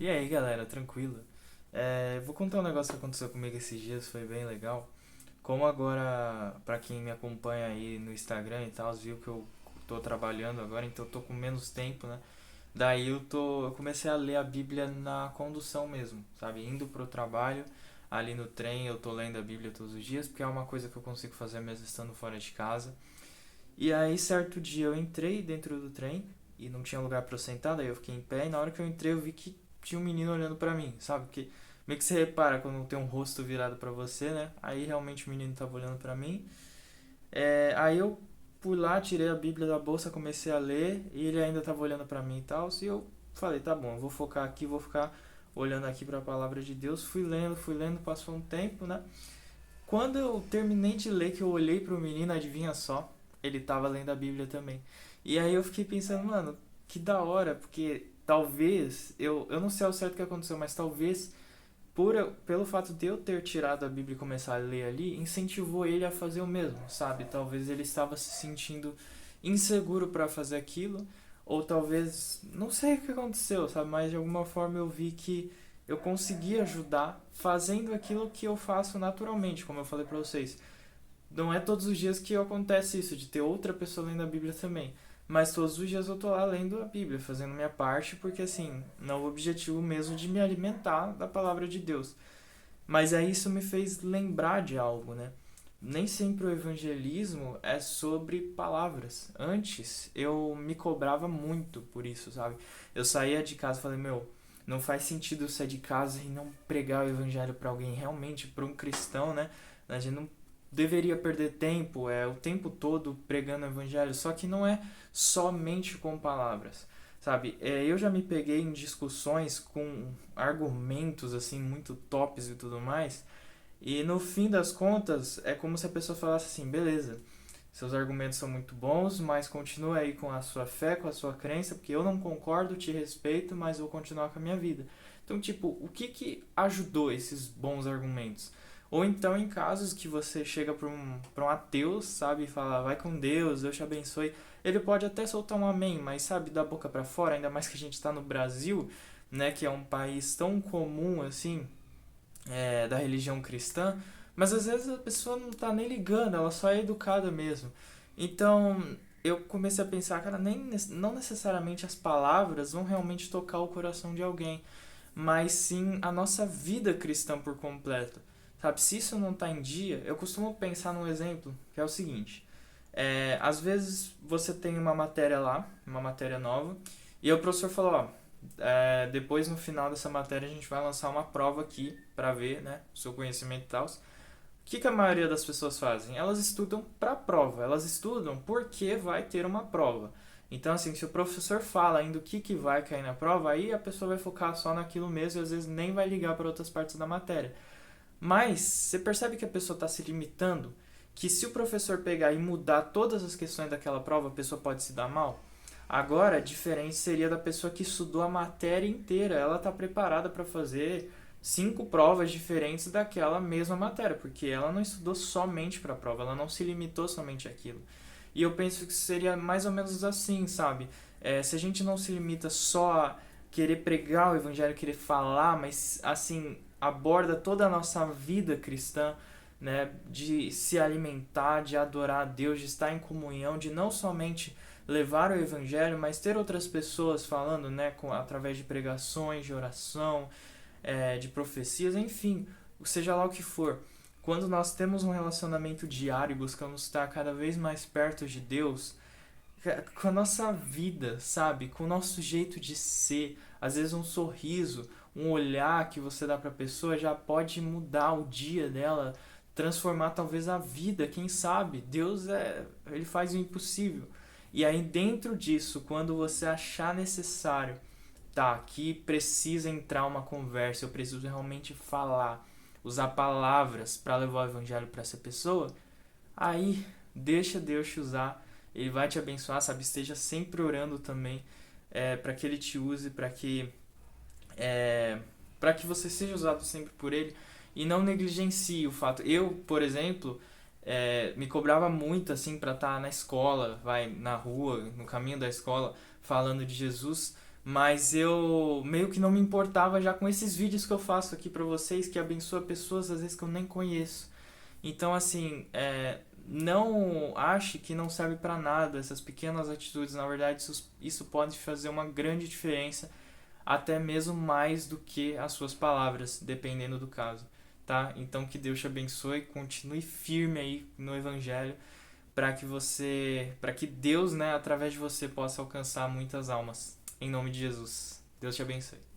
E aí, galera, tranquilo? Vou contar um negócio que aconteceu comigo esses dias, foi bem legal. Como agora, pra quem me acompanha aí no Instagram e tal, viu que eu tô trabalhando agora, então eu tô com menos tempo, né? Daí eu comecei a ler a Bíblia na condução mesmo, sabe? Indo pro trabalho, ali no trem, eu tô lendo a Bíblia todos os dias, porque é uma coisa que eu consigo fazer mesmo estando fora de casa. E aí, certo dia, eu entrei dentro do trem e não tinha lugar pra eu sentar, daí eu fiquei em pé. E na hora que eu entrei, eu vi que tinha um menino olhando pra mim, sabe? Porque meio que você repara quando tem um rosto virado pra você, né? Aí realmente o menino tava olhando pra mim. Aí eu fui lá, tirei a Bíblia da bolsa, comecei a ler e ele ainda tava olhando pra mim e tal. E eu falei, tá bom, eu vou focar aqui, vou ficar olhando aqui pra palavra de Deus. Fui lendo, passou um tempo, né? Quando eu terminei de ler, que eu olhei pro menino, adivinha só? Ele tava lendo a Bíblia também. E aí eu fiquei pensando, mano, que da hora, porque talvez, eu não sei ao certo o que aconteceu, mas talvez pelo fato de eu ter tirado a Bíblia e começar a ler ali, incentivou ele a fazer o mesmo, sabe? Talvez ele estava se sentindo inseguro para fazer aquilo, ou talvez, não sei o que aconteceu, sabe? Mas de alguma forma eu vi que eu consegui ajudar fazendo aquilo que eu faço naturalmente, como eu falei para vocês. Não é todos os dias que acontece isso, de ter outra pessoa lendo a Bíblia também. Mas todos os dias eu tô lá lendo a Bíblia, fazendo minha parte, porque assim, não é o objetivo mesmo de me alimentar da palavra de Deus. Mas aí isso me fez lembrar de algo, né? Nem sempre o evangelismo é sobre palavras. Antes eu me cobrava muito por isso, sabe? Eu saía de casa e falei, meu, não faz sentido eu sair de casa e não pregar o evangelho para alguém realmente, para um cristão, né? A gente não deveria perder tempo, o tempo todo pregando o evangelho, só que não é somente com palavras, sabe? Eu já me peguei em discussões com argumentos assim muito tops e tudo mais, e no fim das contas é como se a pessoa falasse assim, beleza, seus argumentos são muito bons, mas continua aí com a sua fé, com a sua crença, porque eu não concordo, te respeito, mas vou continuar com a minha vida. Então, tipo, o que que ajudou esses bons argumentos? Ou então em casos que você chega para um ateu, sabe, e fala, vai com Deus, Deus te abençoe. Ele pode até soltar um amém, mas sabe, da boca para fora, ainda mais que a gente está no Brasil, né, que é um país tão comum assim, da religião cristã, mas às vezes a pessoa não tá nem ligando, ela só é educada mesmo. Então eu comecei a pensar, cara, não necessariamente as palavras vão realmente tocar o coração de alguém, mas sim a nossa vida cristã por completo. Sabe, se isso não está em dia, eu costumo pensar num exemplo que é o seguinte: às vezes você tem uma matéria lá, uma matéria nova, e o professor falou, ó, depois no final dessa matéria a gente vai lançar uma prova aqui para ver, né, o seu conhecimento e tal. O que a maioria das pessoas fazem? Elas estudam para a prova, elas estudam porque vai ter uma prova. Então, assim, se o professor fala ainda o que vai cair na prova, aí a pessoa vai focar só naquilo mesmo e às vezes nem vai ligar para outras partes da matéria. Mas você percebe que a pessoa está se limitando? Que se o professor pegar e mudar todas as questões daquela prova, a pessoa pode se dar mal? Agora, a diferença seria da pessoa que estudou a matéria inteira. Ela está preparada para fazer 5 provas diferentes daquela mesma matéria, porque ela não estudou somente para a prova, ela não se limitou somente àquilo. E eu penso que seria mais ou menos assim, sabe? Se a gente não se limita só a querer pregar o evangelho, querer falar, mas assim aborda toda a nossa vida cristã, né, de se alimentar, de adorar a Deus, de estar em comunhão, de não somente levar o evangelho, mas ter outras pessoas falando, né, através de pregações, de oração, de profecias, enfim, seja lá o que for. Quando nós temos um relacionamento diário e buscamos estar cada vez mais perto de Deus, com a nossa vida, sabe? Com o nosso jeito de ser. Às vezes um sorriso, um olhar que você dá para a pessoa já pode mudar o dia dela, transformar talvez a vida, quem sabe? Deus ele faz o impossível. E aí dentro disso, quando você achar necessário, tá, aqui precisa entrar uma conversa, eu preciso realmente falar, usar palavras para levar o evangelho para essa pessoa, aí deixa Deus te usar, Ele vai te abençoar, sabe? Esteja sempre orando também, para que Ele te use, para que você seja usado sempre por Ele e não negligencie o fato. Eu, por exemplo, me cobrava muito assim para estar na escola, vai na rua, no caminho da escola, falando de Jesus, Mas eu meio que não me importava já com esses vídeos que eu faço aqui pra vocês, que abençoa pessoas às vezes que eu nem conheço. Então, assim, não ache que não serve pra nada essas pequenas atitudes. Na verdade, isso pode fazer uma grande diferença, até mesmo mais do que as suas palavras, dependendo do caso, tá? Então, que Deus te abençoe, continue firme aí no Evangelho, para que Deus, né, através de você, possa alcançar muitas almas. Em nome de Jesus. Deus te abençoe.